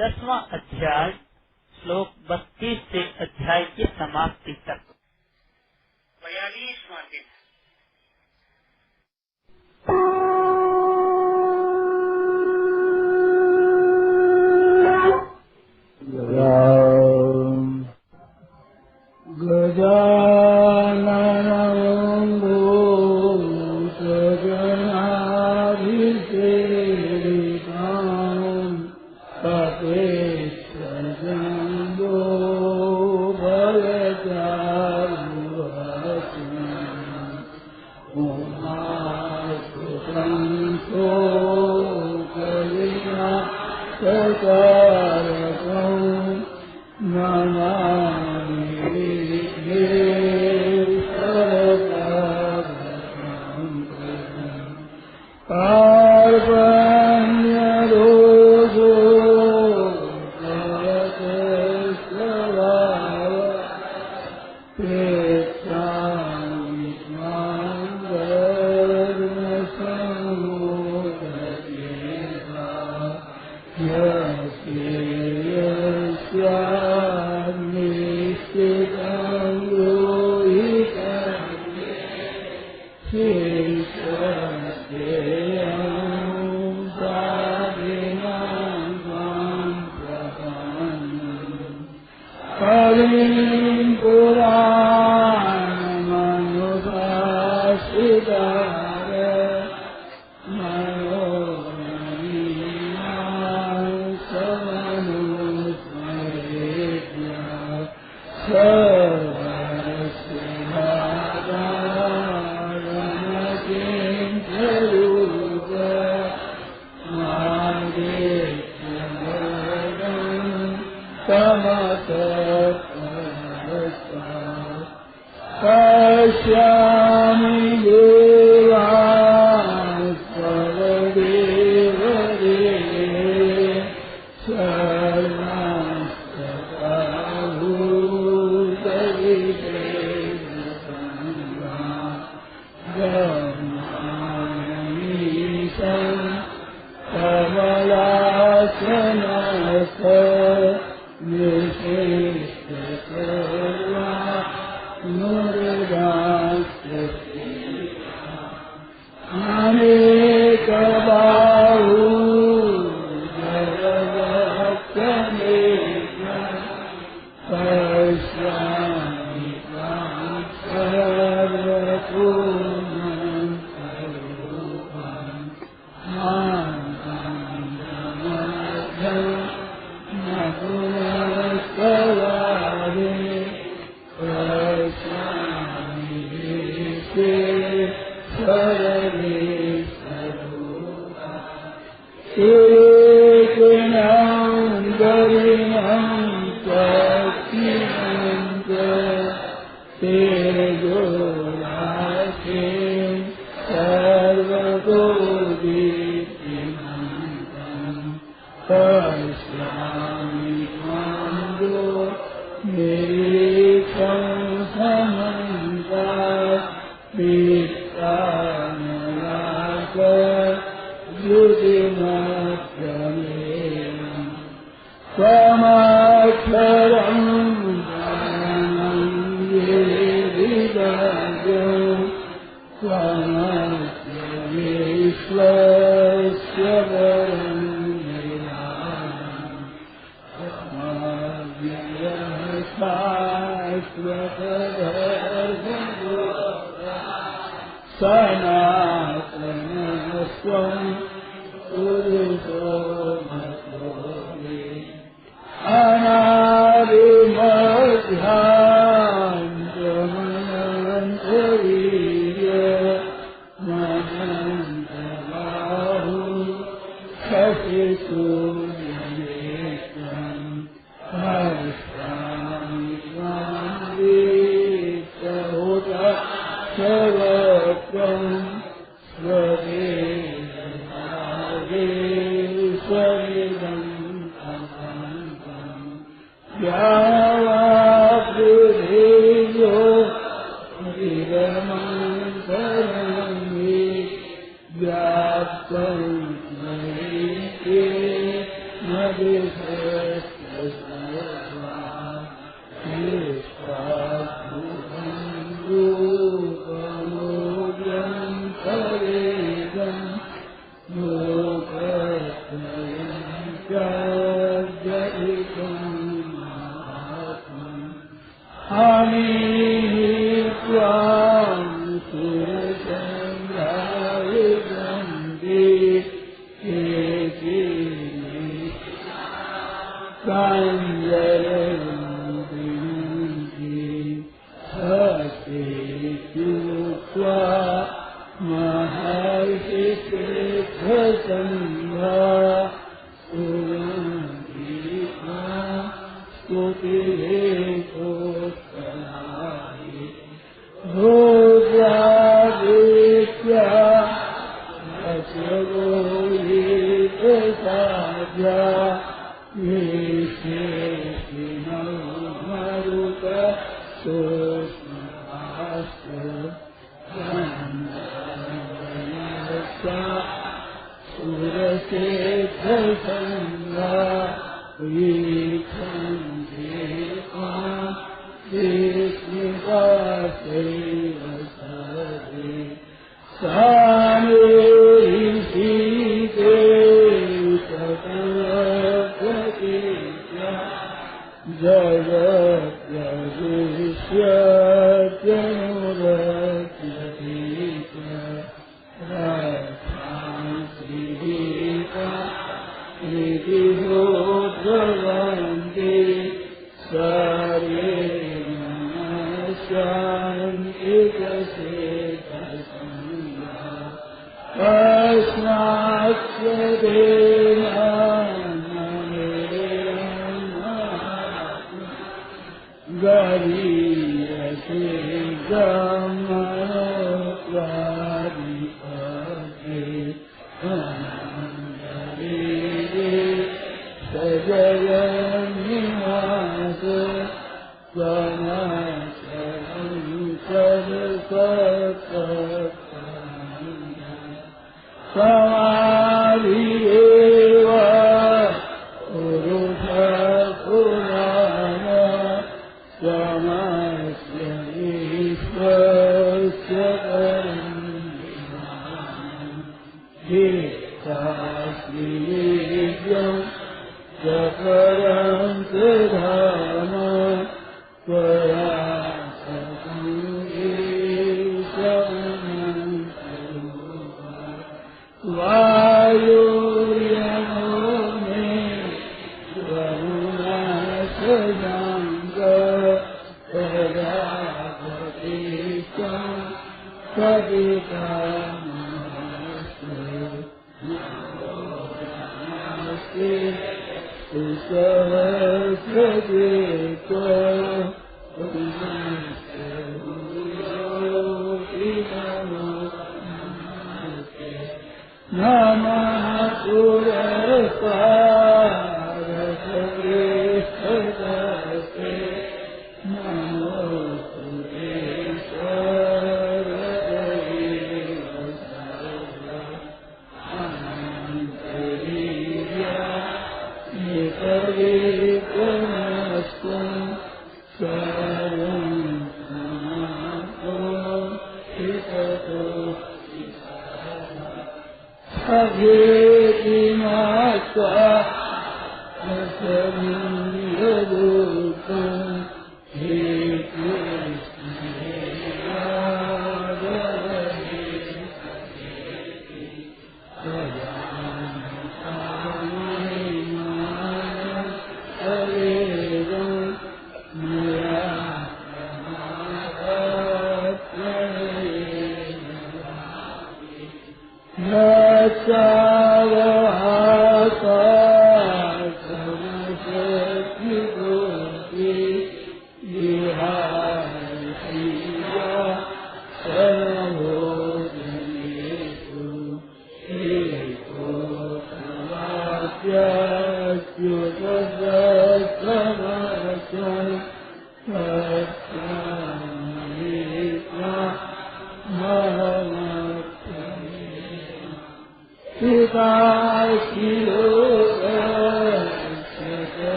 10वां अध्याय श्लोक 32 से अध्याय की समाप्ति तक। 42वां दिन।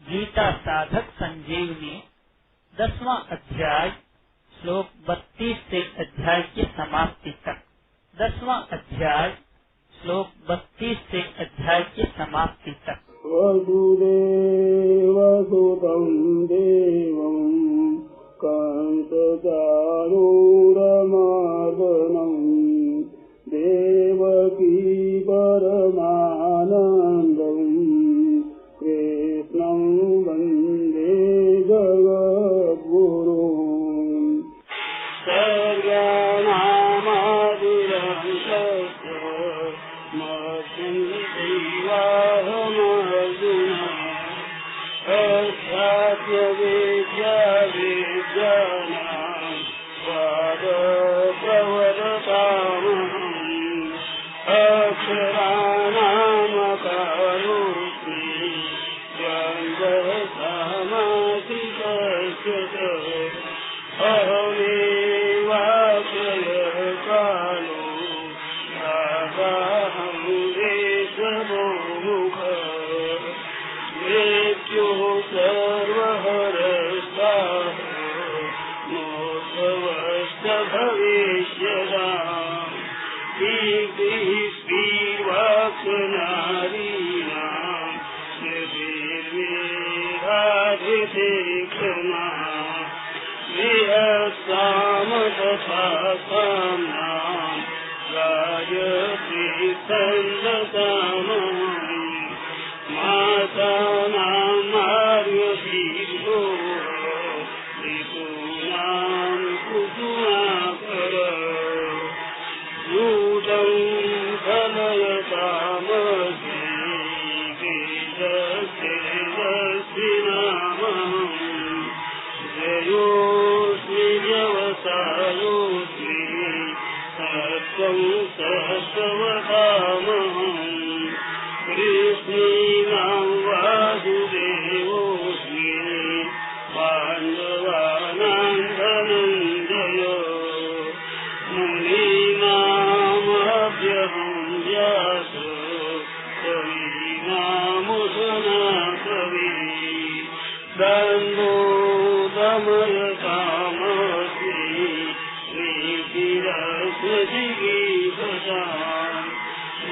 गीता साधक संजीवनी 10वां अध्याय श्लोक 32 से अध्याय की समाप्ति तक। 10वां अध्याय श्लोक 32 से अध्याय की समाप्ति तक। वसुदेवसुतं देवं कंसचाणूरमर्दनं देवकी परमानन्दं कृष्णं वन्दे जगद्गुरुम्। सर्गाणामादिरं तस्य मह्यं दैवाहमर्जुना अध्यात्मविद्याविज्ञानां वादप्रवदतामहम् अक्षराणामकारोऽस्मि द्वन्द्वसमासितस्य अहमेवाक्षयकालो दाताहं देशभो मुखः मृत्युः सर्वहरस्ताः मोक्षवश्च भविष्यताम्। कीर्तिः श्रीवाक्नारीणां स्मृतिर्मेधाधृते क्षमा बृहत्सामतथा साम्नां गायत्री छन्दसामहम्। मातानां मार्गशीर्षो ऋतूनां कुसुमाकर यूतं फलयतामस्मि वेदस्तेजस्वि नामहम्। जयोऽस्मि व्यवसायोऽस्मि सत्त्वं सत्त्ववतामहम्। कृष्णीनां वासुदेवोऽस्मि पाण्डवानां धनञ्जय मुनीनामभ्यहं व्यास कवीनामुशना कविः दण्डो दमयतामस्मि नीतिरस्मृतिगीतताम्।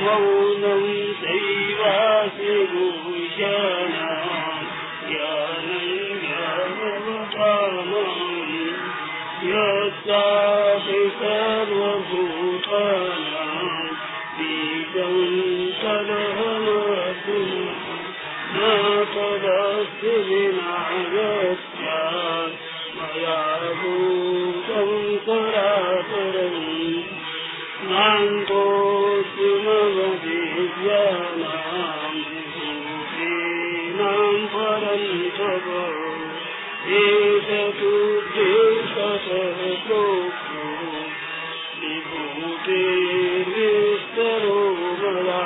मौनं चैवास्मि भूषणाम् ज्ञानं ज्ञानवतामहम्। यच्चापि सर्वभूतानां बीजं तदहमर्जुन न तदस्ति विना यस्यात् मया भूतं सरासरम्। नान्तोऽस्ति मम दिव्यानां विभूतीनां परन्तप एतदुद्देशतः प्रोक्तो विभूतिर्विस्तरो मया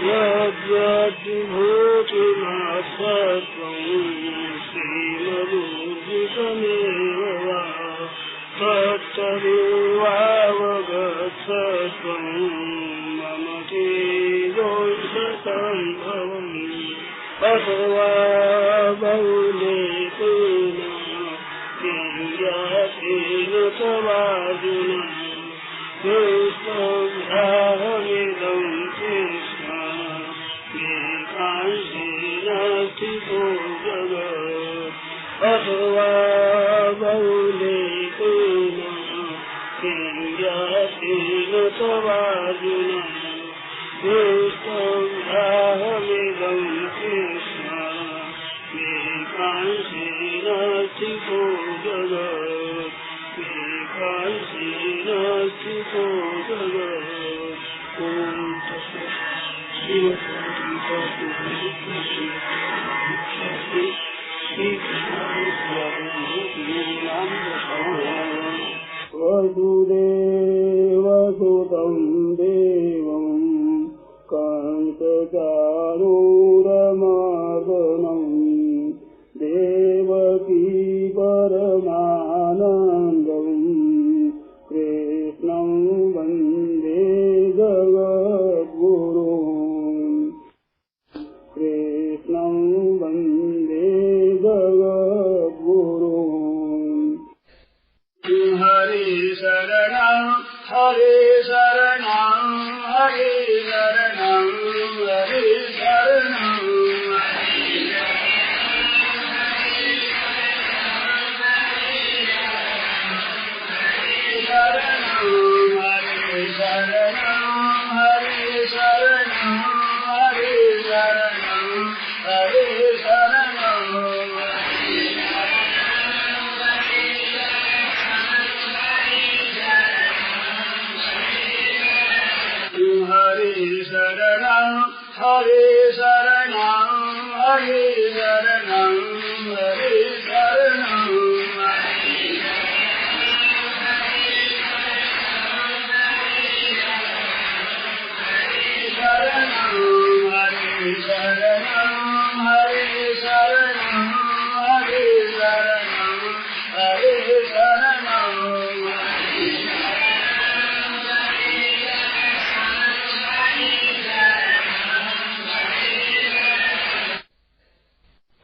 यद्यद्विभूतिमत्सत्त्वं श्रीमदूर्जितमेव वा तत्तदेवावगत्सत्त्वं मम तेजोंशसम्भवम्। अथवा बहुलेखेन अथवा बहुलेखेन ज्ञातेन तवार्जुन कृष्णं कृष्ण एकांशेन स्थितो जगत् एकांशेन स्थितो जगत् ॐ तत्सत् वसुदेवसुतं देवं कंसचारूरमर्दनं देवकी परमानन्दं कृष्णं वन्दे जगद्गुरुं कृष्णं वन्दे जगद्गुरुं हरे शरणं हरे शरणं हरे शरणं हरे शरणं हरे शरणं हरे शरणं हरे शरणं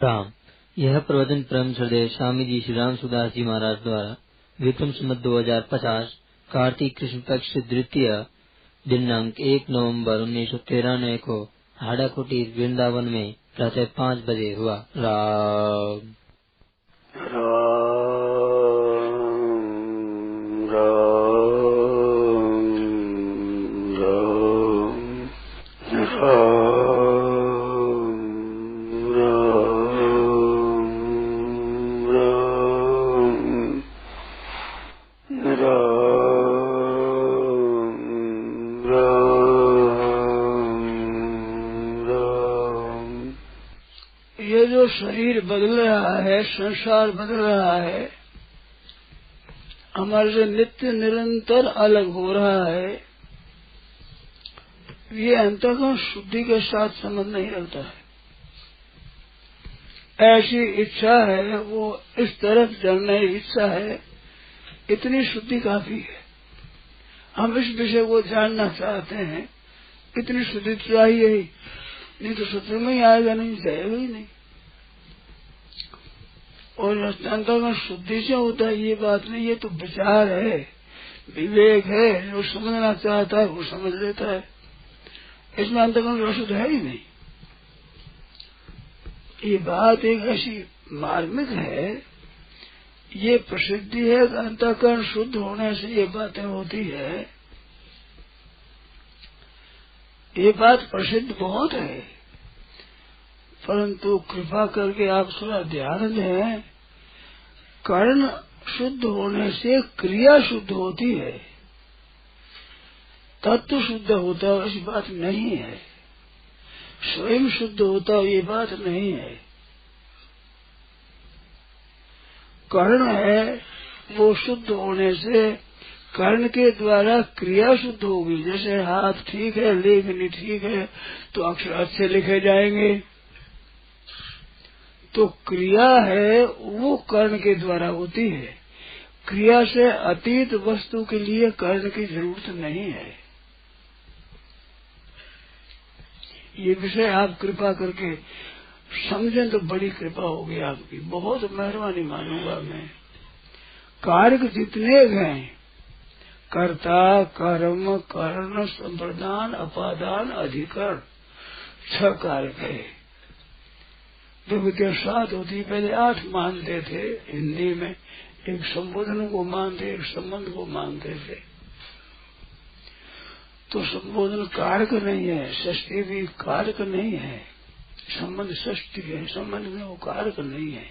राम। यह प्रवचन परम श्रद्धेय स्वामी जी श्री राम सुदास जी महाराज द्वारा विक्रम संवत 2050 कार्तिक कृष्ण पक्ष द्वितीय दिनांक 1 नवंबर 1993 को हाड़ाकोटी वृंदावन में प्रातः 5 बजे हुआ। राम ये जो शरीर बदल रहा है, संसार बदल रहा है, हमारे से नित्य निरंतर अलग हो रहा है, ये अंतःकरण शुद्धि के साथ संबंध नहीं रखता है। ऐसी इच्छा है, वो इस तरफ चलने की इच्छा है, इतनी शुद्धि काफी है। हम इस विषय को जानना चाहते हैं, इतनी शुद्धि चाहिए ही, नहीं तो सत्संग में ही आएगा नहीं, जाएगा ही नहीं। और अंतःकरण शुद्धि से होता है ये बात नहीं, ये तो विचार है, विवेक है। जो समझना चाहता है वो समझ लेता है, इसमें अंतःकरण अशुद्ध है ही नहीं। ये बात एक ऐसी मार्मिक है, ये प्रसिद्धि है कि अंतःकरण शुद्ध होने से ये बातें होती है। ये बात प्रसिद्ध बहुत है, परंतु कृपा करके आप थोड़ा ध्यान दें। कर्ण शुद्ध होने से क्रिया शुद्ध होती है, तत्व शुद्ध होता है ऐसी बात नहीं है। स्वयं शुद्ध होता है ये बात नहीं है। कर्ण है वो शुद्ध होने से कर्ण के द्वारा क्रिया शुद्ध होगी। जैसे हाथ ठीक है, लेखनी ठीक है, तो अक्षर अच्छे लिखे जाएंगे। तो क्रिया है वो कर्ण के द्वारा होती है। क्रिया से अतीत वस्तु के लिए कर्ण की जरूरत नहीं है। ये विषय आप कृपा करके समझें तो बड़ी कृपा होगी आपकी, बहुत मेहरबानी मानूंगा मैं। कार्य जितने हैं, कर्ता, कर्म, कर्ण, संप्रदान, अपादान, अधिकरण, 6 कारक है। जो विद्या 7 होती, पहले 8 मानते थे हिंदी में। एक संबोधन को मानते, एक संबंध को मानते थे। तो संबोधन कारक नहीं है, षष्ठी भी कारक नहीं है, संबंध षष्ठी है, संबंध में वो कारक नहीं है।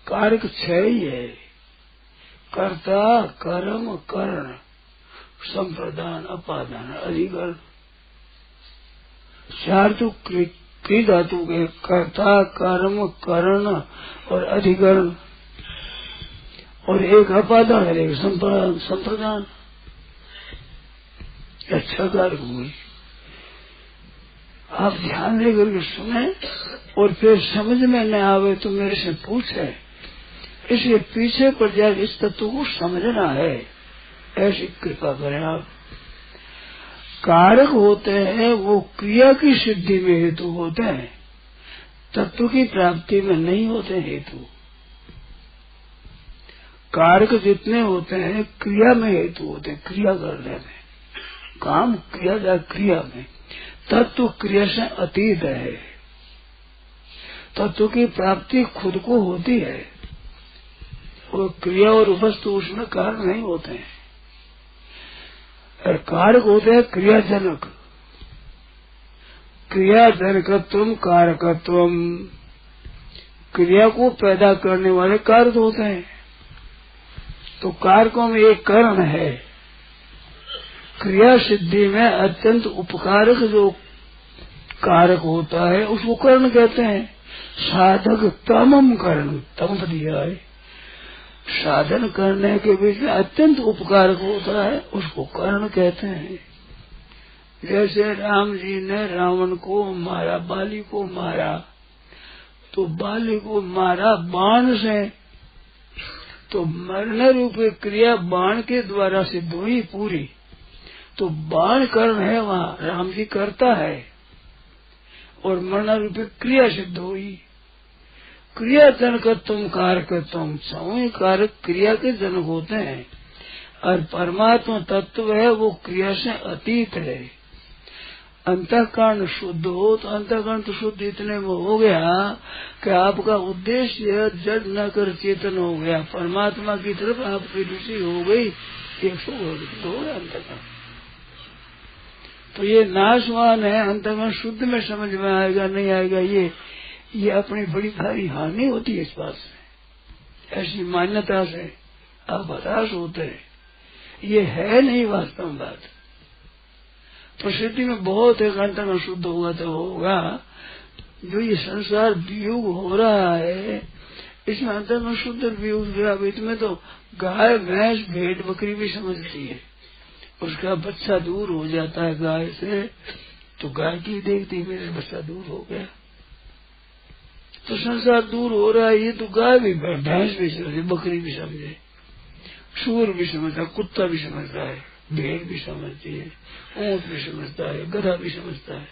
कारक 6 ही है, कर्ता, कर्म, कर्ण, संप्रदान, अपादान, अधिकरण। 4 तो क्री धातु के, कर्ता, कर्म, कर्ण और अधिकरण, और एक अपादान है, एक संप्रदान। अच्छा कारक हुई। आप ध्यान देकर के सुने और फिर समझ में न आवे तो मेरे से पूछे। इसलिए पीछे पर जाकर इस तत्व को समझना है, ऐसी कृपा करें आप। कारक होते हैं वो क्रिया की सिद्धि में हेतु होते हैं, तत्व की प्राप्ति में नहीं होते हेतु। कारक जितने होते हैं क्रिया में हेतु होते हैं, क्रिया करने में, काम किया जाए क्रिया में। तत्व क्रिया से अतीत है, तत्व की प्राप्ति खुद को होती है, और क्रिया और वस्तु उसमें कारण नहीं होते हैं। और कारक होते हैं क्रियाजनक, क्रियाजनकत्व, कारकत्व, क्रिया को पैदा करने वाले कारक होते हैं। तो कारकों में एक कारण है, क्रिया सिद्धि में अत्यंत उपकारक जो कारक होता है उसको कर्ण कहते हैं। साधक तमम कर्ण, तम दिया है, साधन करने के बीच में अत्यंत उपकारक होता है, उसको कर्ण कहते हैं। जैसे राम जी ने रावण को मारा, बाली को मारा, तो बाली को मारा बाण से, तो मरने रूपी क्रिया बाण के द्वारा सिद्ध हुई पूरी। तो बाण कर्ण है, वहाँ राम जी करता है, और मरना रूपी क्रिया सिद्ध हुई। क्रिया जनकत्व, कारकत्व, समूह कारक क्रिया के जनक होते हैं, और परमात्मा तत्व है वो क्रिया से अतीत है। अंतःकरण शुद्ध हो तो अंतःकरण तो शुद्ध इतने में हो गया कि आपका उद्देश्य जड़ न कर चेतन हो गया, परमात्मा की तरफ आपकी रुचि हो गई, 100 हो गया अंतःकरण। तो ये नाशवान है, अंतःकरण शुद्ध में समझ में आएगा नहीं आएगा, ये अपनी बड़ी भारी हानि होती है इस बात से। ऐसी मान्यता से आप हताश होते हैं, ये है नहीं वास्तव में बात। प्रसिद्धि में बहुत है, अंतःकरण शुद्ध हुआ तो होगा। जो ये संसार वियोग हो रहा है, इसमें अंतःकरण शुद्ध वियोग, इसमें तो गाय, भैंस, भेड़, बकरी भी समझती है। उसका बच्चा दूर हो जाता है गाय से, तो गाय की देखती मेरे बच्चा दूर हो गया, तो संसार दूर हो रहा है। ये तो गाय भी, भैंस भी समझे, बकरी भी समझे, सूर भी समझता, कुत्ता भी समझता है, भेड़ भी समझती है, ऊंट भी समझता है, गधा भी समझता है।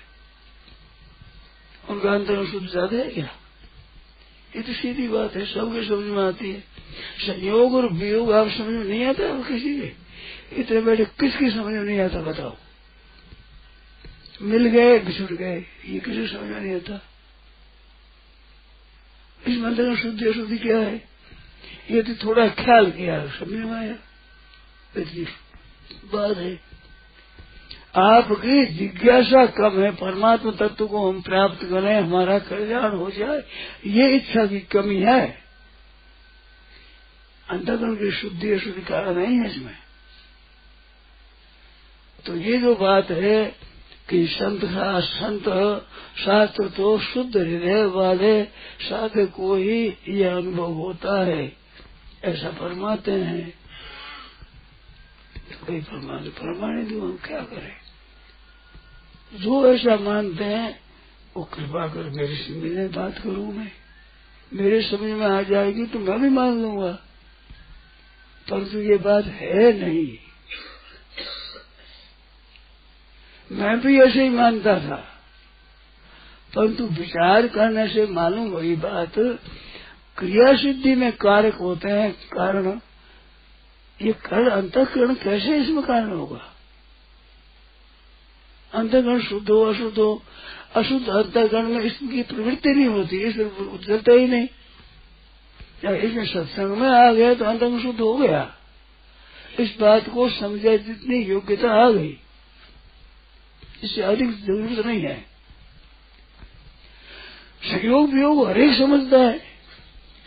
उनका अंतर्गत शुद्ध ज्यादा है क्या? ये तो सीधी बात है, सबके समझ में आती है। संयोग और वियोग आप समझ में नहीं आता है किसी के? इतने बैठे किसकी समझ में नहीं आता बताओ? मिल गए, बिछुड़ गए, ये किसी समझ में नहीं आता। इस मंत्र में शुद्धि अशुद्धि क्या है, ये तो थोड़ा ख्याल किया समझ में आया, इतनी बात है। आपकी जिज्ञासा कम है, परमात्मा तत्व को हम प्राप्त करें, हमारा कल्याण हो जाए, ये इच्छा की कमी है। अंतःकरण की शुद्धि अशुद्धि कारण नहीं है इसमें। तो ये जो बात है कि संत शास्त्र तो शुद्ध हृदय वाले साधक को ही यह अनुभव होता है, ऐसा फरमाते हैं। तो कोई प्रमाणित दो, हम क्या करें? जो ऐसा मानते हैं वो कृपा कर मेरे से मिले, बात करूं मैं, मेरे समझ में आ जाएगी तो मैं भी मान लूंगा। परंतु ये बात है नहीं, मैं भी ऐसे ही मानता था, परंतु विचार करने से मालूम हुई बात, क्रिया सिद्धि में कारक होते हैं कारण। ये कारण अंतःकरण कैसे इसमें कारण होगा? अंतःकरण शुद्ध हो अशुद्ध हो, अशुद्ध अंतःकरण में इसकी प्रवृत्ति नहीं होती, इस उतरता ही नहीं। या इसमें सत्संग में आ गया तो अंतःकरण शुद्ध हो गया, इस बात को समझा, जितनी योग्यता आ गई, इससे अधिक जरूरत नहीं है। संयोग वियोग हर एक समझता है।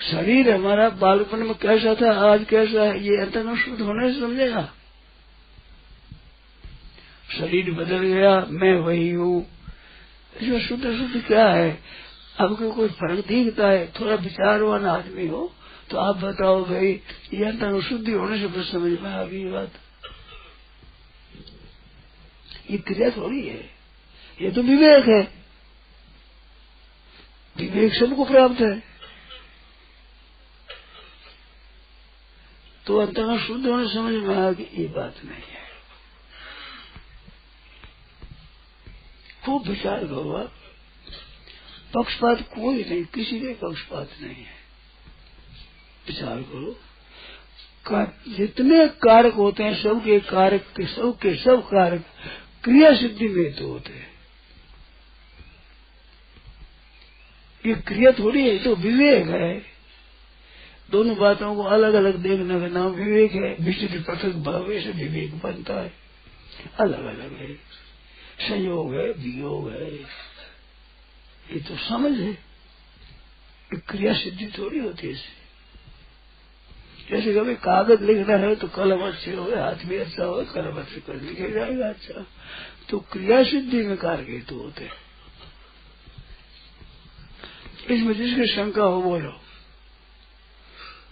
शरीर हमारा बालपन में कैसा था, आज कैसा है, ये अंतःकरण शुद्ध होने से समझेगा। शरीर बदल गया, मैं वही हूँ, इसमें शुद्ध शुद्ध क्या है? आपको कोई फर्क दिखता है? थोड़ा विचारवान आदमी हो तो आप बताओ भाई, ये अंतःकरण शुद्धि होने से बस समझ में आ गई बात। ये क्रिया थोड़ी है, ये तो विवेक है। विवेक सबको प्राप्त है, तो अंतःकरण शुद्ध होने से समझ में आ गई, ये बात नहीं है। खूब विचार करो आप। पक्षपात कोई नहीं, किसी के पक्षपात नहीं है। विचार करो, जितने कारक होते हैं सबके कारक के सब कारक क्रिया सिद्धि में तो होते हैं। ये क्रिया थोड़ी है, तो विवेक है। दोनों बातों को अलग अलग देखने का नाम विवेक है। विशिष्ट पृथक भाव से विवेक बनता है, अलग अलग है। संयोग है, वियोग है, ये तो समझ है। क्रिया सिद्धि थोड़ी होती है इससे। जैसे कभी कागज लिखना है तो कलम अच्छे हो, हाथ भी अच्छा हो, कलम अच्छे कर लिखे जाएगा अच्छा। तो क्रिया सिद्धि में कारक हेतु होते हैं। इसमें जिसकी शंका हो बोलो।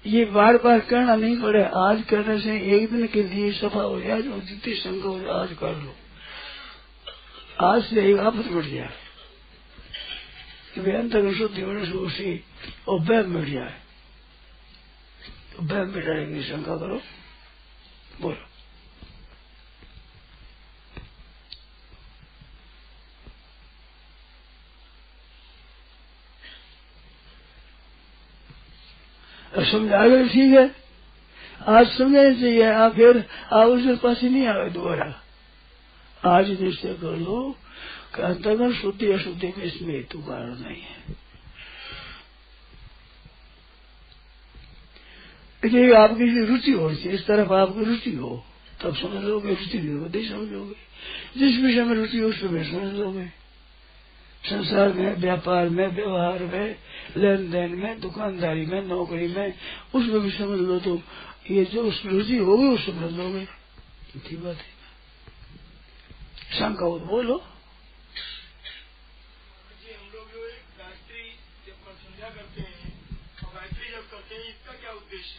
ये बार बार कहना नहीं पड़े, आज करने से एक दिन के लिए सफा हो जाए। जो जितनी शंका हो जाए आज कर लो, आज से एक आफत बढ़ जाए कि अंतःकरण शुद्धि होने से उसी और वहम मिट जाए, तो वहम मिटाने की शंका करो। बोलो। समझा गए, ठीक है, आज समझाने चाहिए। आप फिर आप उसके पास ही नहीं आए दोबारा। आज निश्चय कर लो कि अंतःकरण शुद्धि अशुद्धि में इसमें हेतु कारण नहीं है। इसलिए आपकी रुचि हो, इस तरफ आपकी रुचि हो तब समझ लोगे, रुचि नहीं होती समझोगे। जिस विषय में रुचि हो उस विषय समझ लोगे। संसार में, व्यापार में, व्यवहार में, लेन देन में, दुकानदारी में, नौकरी में, उसमें भी समझ लो तो ये जो उसमें रुचि होगी उस समझ लोगे। इतनी बात है। शंका हो तो बोलो। हम लोग जो गायत्री जब संध्या करते हैं और गायत्री जब करते हैं, इसका क्या उद्देश्य?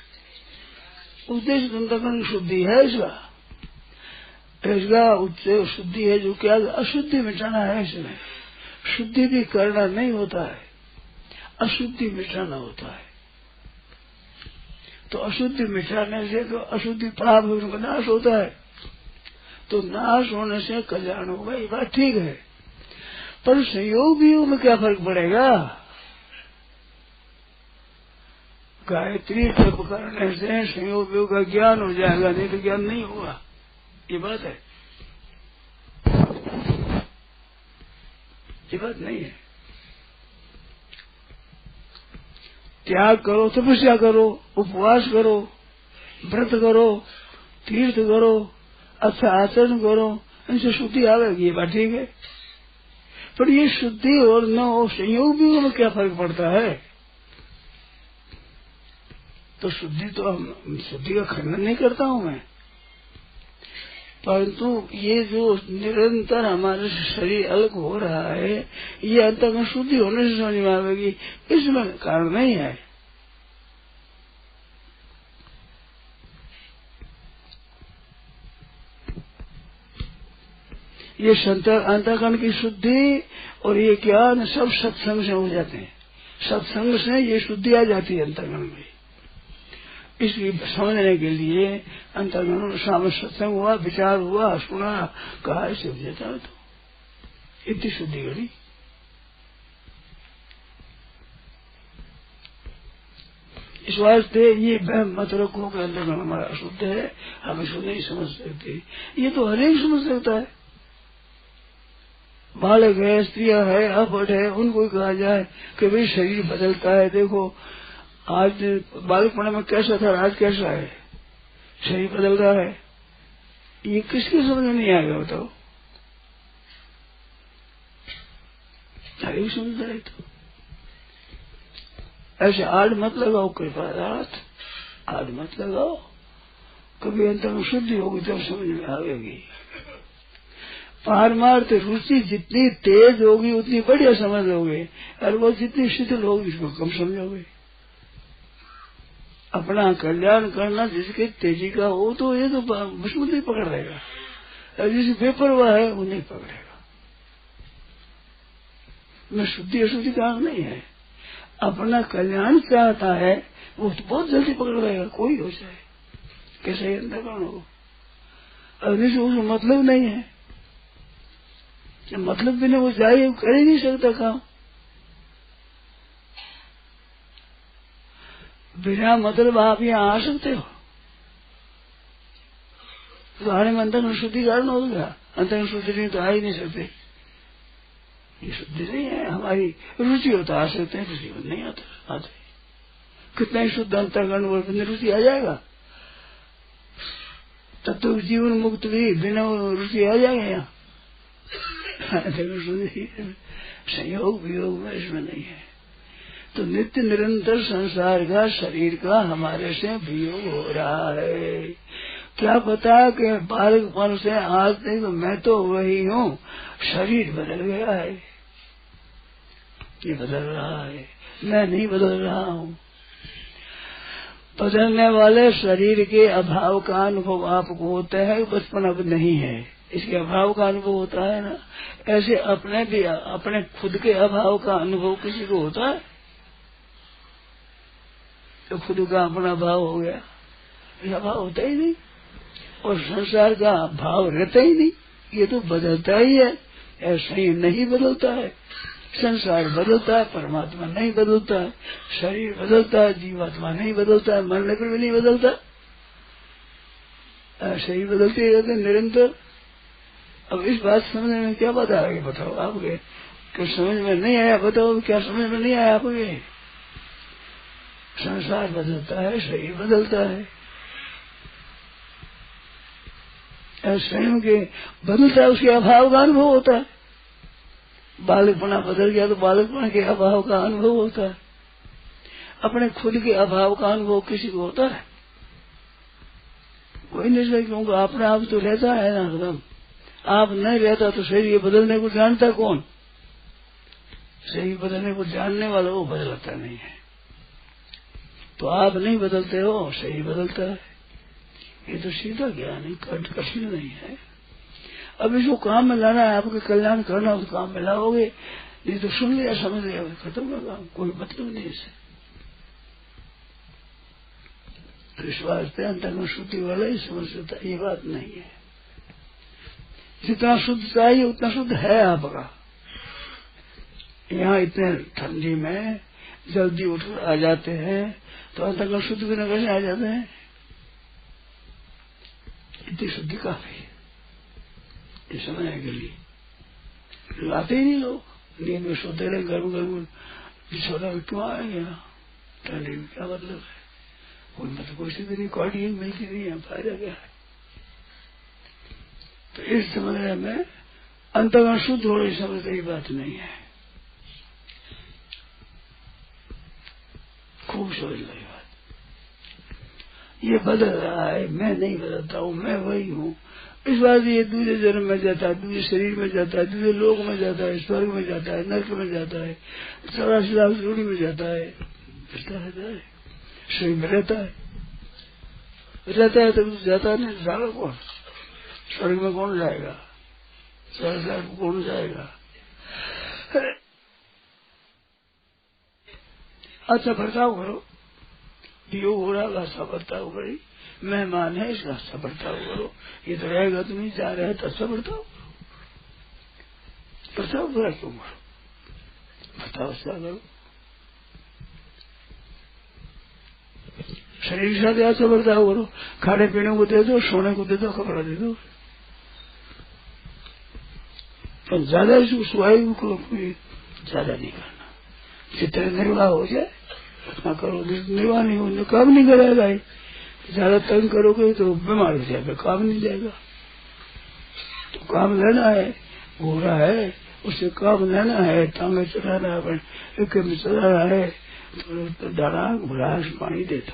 उद्देश्य अंतःकरण शुद्धि है इसका शुद्धि है। जो क्या अशुद्धि मिटाना है, इसमें शुद्धि भी करना नहीं होता है, अशुद्धि मिटाना होता है। तो अशुद्धि मिटाने से तो अशुद्धि पाप का नाश होता है, तो नाश होने से कल्याण होगा, ये बात ठीक है। पर संयोग वियोग में क्या फर्क पड़ेगा? गायत्री जप करने से संयोग वियोग का ज्ञान हो जाएगा, नहीं तो ज्ञान नहीं होगा, ये बात है। ये बात नहीं है। त्याग करो, तपस्या करो, उपवास करो, व्रत करो, तीर्थ करो, अच्छा आचरण करो, इनसे शुद्धि आवेगी, ये बात ठीक है। पर ये शुद्धि और न हो संयोग भी में क्या फर्क पड़ता है? तो शुद्धि तो शुद्धि का खंडन नहीं करता हूं मैं, परंतु ये जो निरंतर हमारे शरीर अलग हो रहा है, ये अंतःकरण शुद्धि होने से समझ में आवेगी, इसमें कारण नहीं है। ये अंतःकरण की शुद्धि और ये ज्ञान सब सत्संग से हो जाते हैं। सत्संग से ये शुद्धि आ जाती है अंतःकरण में। इसलिए समझने के लिए अंतःकरण सामने सत्संग हुआ, विचार हुआ, सुना, कहा, ऐसे हो जाता है। तो इतनी शुद्धि करी। इस वास्ते ये वहम मत रखो कि अंतःकरण हमारा अशुद्ध है, हम इसको नहीं समझ सकते। ये तो हर एक समझ सकता है। बालक है, स्त्रियां है, अपट है, उनको कहा जाए कि भाई शरीर बदलता है। देखो आज बालकपन में कैसा था, आज कैसा है, शरीर बदल रहा है। ये किसकी समझ में नहीं आएगा बताओ? समझ रहे तो ऐसे आड़ मत लगाओ, कृपा रात आड़ मत लगाओ। कभी अंतर में शुद्धि होगी तब समझ में आएगी। पारमार्थ रुचि जितनी तेज होगी उतनी बढ़िया समझ लोगे, और वो जितनी शिथिल होगी उसको कम समझोगे। अपना कल्याण करना जिसके तेजी का हो तो ये तो मजबूती पकड़ रहेगा, और जिस बेपरवाह है वो नहीं पकड़ेगा। में शुद्धि अशुद्धि का नहीं है, अपना कल्याण चाहता है वो तो बहुत जल्दी पकड़ रहेगा, कोई हो जाए कैसे ही अंतःकरण हो। और जिसे उसको मतलब नहीं है, मतलब भी नहीं, वो जाए कर ही नहीं सकता काम। बिना मतलब आप यहाँ आ सकते हो तो आने में अंतःकरण शुद्धि कारण हो गया। अंतःकरण शुद्धि नहीं तो आ ही नहीं सकते। ये शुद्धि नहीं है, हमारी रुचि हो तो आ सकते हैं, रुचि हो नहीं आता आते। कितना ही शुद्ध अंतःकरण वो रुचि आ जाएगा, तब तो जीवन मुक्त भी बिना रुचि आ जाएगा यहाँ। संयोग वियोग में इसमें नहीं है। तो नित्य निरंतर संसार का, शरीर का हमारे से वियोग हो रहा है। क्या पता कि बालकपन से आज तक तो मैं तो वही हूँ, शरीर बदल गया है, ये बदल रहा है, मैं नहीं बदल रहा हूँ। बदलने वाले शरीर के अभाव का अनुभव आपको होता है, बचपन अब नहीं है, इसके अभाव का अनुभव होता है ना। ऐसे अपने भी अपने खुद के अभाव का अनुभव किसी को होता है? तो खुद का अपना अभाव हो गया, ये अभाव होता ही नहीं। और संसार का भाव रहता ही नहीं, ये तो बदलता ही है। ऐसा ही नहीं बदलता है, संसार बदलता है, परमात्मा नहीं बदलता है। शरीर बदलता है, जीवात्मा नहीं बदलता है, मरने पर भी नहीं बदलता। ऐसे ही बदलते रहते निरंतर। अब इस बात समझने में क्या बात आ रही बताओ आपके? क्या समझ में नहीं आया बताओ? क्या समझ में नहीं आया आपके? संसार बदलता है, शरीर बदलता है, स्वयं के बदलता है, उसके अभाव का अनुभव होता है। बालकपना बदल गया तो बालकपना के अभाव का अनुभव होता है। अपने खुद के अभाव का अनुभव किसी को होता है? कोई नहीं सकता, क्योंकि अपने आप तो रहता है ना एकदम। आप नहीं रहता तो शरीर बदलने को जानता कौन? शरीर बदलने को जानने वाला वो बदलता नहीं है। तो आप नहीं बदलते हो, शरीर बदलता है। ये तो सीधा ज्ञान है, कठिन नहीं है। अब इसको काम में लाना है, आपके कल्याण करना, उस काम में लाओगे। नहीं तो सुन लिया, समझ लिया, खत्म का काम, कोई मतलब नहीं इसे। विश्वास पे अंतःकरण शुद्धि वाला ही समझ सकता, ये बात नहीं है। जितना शुद्ध चाहिए उतना शुद्ध है आपका। यहाँ इतने ठंडी में जल्दी उठ आ जाते हैं तो अंतःकरण शुद्ध बिना कैसे आ जाते हैं? इतनी शुद्धि काफी है ये समझने के लिए। लाते ही नहीं लोग, नींद में सोते रहे, गर्म छोटा क्यों आएंगे ना ठंडी में? क्या मतलब है? कोई मतलब कोई सी भी नहीं, कॉडी मिलती नहीं है, फायदा क्या है? तो इस समझने में अंतःकरण शुद्ध हो रही समझते ही बात नहीं है। खूब समझ रही बात। ये बदल रहा है, मैं नहीं बदलता हूँ, मैं वही हूँ। इस बात ये दूसरे जन्म में जाता है, दूसरे शरीर में जाता है, दूसरे लोक में जाता है, स्वर्ग में जाता है, नरक में जाता है, 84 लाख जोड़ी में जाता है, रहता है, शरीर में रहता है तो जाता नहीं, जाएगा कौन? स्वर्ग में कौन जाएगा? स्वर्ग में कौन जाएगा? अच्छा बर्ताव करो, योग हो रहा है, अच्छा बर्ताव करी, मेहमान है इसका अच्छा बर्ताव करो। ये तो रहेगा तो नहीं, जा रहे है तो अच्छा बर्ताव करो। बर्ताव बुरा क्यों करो? बर्ताव अच्छा करो। शरीर के साथ अच्छा बर्ताव करो, खाने पीने को दे दो, सोने को दे दो, कपड़ा दे दो, पर ज्यादा इसको स्वायु को ज्यादा नहीं करना। जितने निर्वाह हो जाए उतना करो, निर्वाह नहीं हो काम नहीं करेगा। ज्यादा तंग करोगे तो बीमार हो जाएगा, काम नहीं जाएगा। तो काम लेना है, घोड़ा है उसे काम लेना है, टांगे चलाना है, एक में चलाना है तो डाला घास पानी दे दो,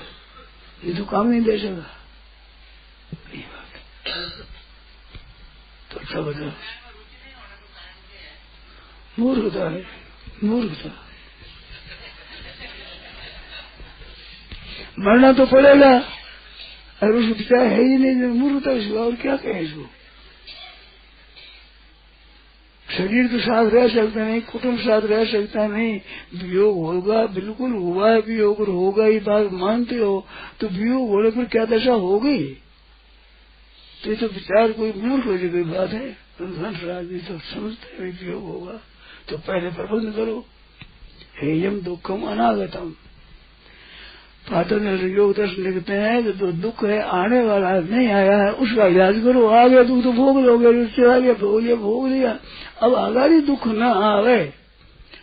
ये तो काम नहीं दे सका। ये बात तो अच्छा बताओ, मूर्खता है, मूर्खता। मरना तो पड़ेगा, अगर उसको विचार है ही नहीं, मूर्खता इसको और क्या कहे इसको। शरीर तो साथ रह सकता नहीं, कुटुंब साथ रह सकता नहीं, वियोग होगा, बिल्कुल हुआ है वियोग, और होगा ये बात मानते हो, तो वियोग होने पर क्या दशा होगी। तो ये तो विचार कोई मूर्ख हो जाए कोई बात है। आदमी तो समझते हैं वियोग होगा, तो पहले प्रबंध करो। हेयम दुखम अनागतम, पातंजलि योग दर्शन लिखते हैं कि तो दुख है आने वाला है, नहीं आया है, उसका इलाज करो। आ गया दुख तो भोग लोगे, चला गया भोग लिया, अब आगामी दुख न आवे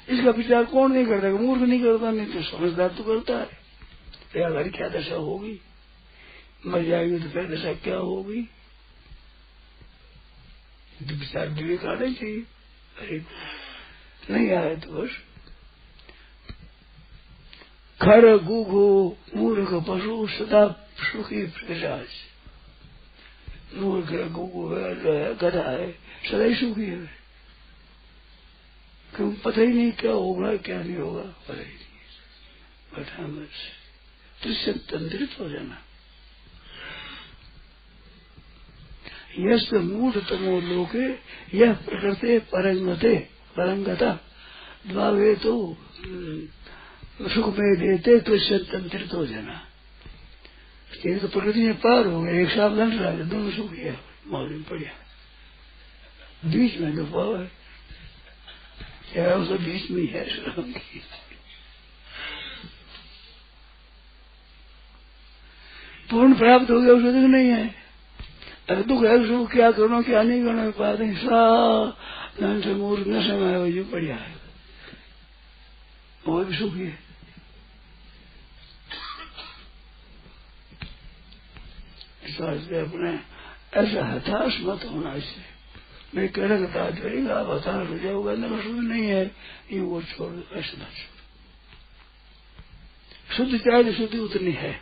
इसका विचार कौन नहीं करता? मूर्ख नहीं करता, नहीं तो समझदार तो करता है। आगामी क्या दशा होगी, मर जाएगी तो फिर दशा क्या होगी, तो विचार विवेक आना चाहिए। अरे नहीं आए तो बस खर गुघो मूर्ख पशु सदा सुखी प्रजाज। मूर्ख है, गुघो है, गधा है, सदा ही सुखी है, क्यों पता ही नहीं क्या होगा क्या नहीं होगा, पता ही नहीं। बैठा बस तुझसे तंत्रित हो जाना। यश मूढ़ तमो लोके यह प्रकृति परंगता द्वावे तो सुख में देते तो इससे तंत्रित हो जाना। ये तो प्रकृति में पार हो गए, एक साथ लड़ रहा है, दोनों सुख है, मौज में पड़िया। बीच में तो पाव है, क्या उसका बीच में है श्रम की। पूर्ण प्राप्त हो गया उसको दुख नहीं है। अगर दुख है उसको क्या करना क्या नहीं करना बात नहीं, सा से मूर्ख न समय वो जो बढ़िया है, वो भी सुखी है। अपने ऐसा हताश मत होना। इससे मैं कहने का बात करेगा, आप हताश हो जाओगे, नहीं है ये वो छोड़ दो, ऐसा ना छोड़। शुद्ध चाहे शुद्धि उतनी है।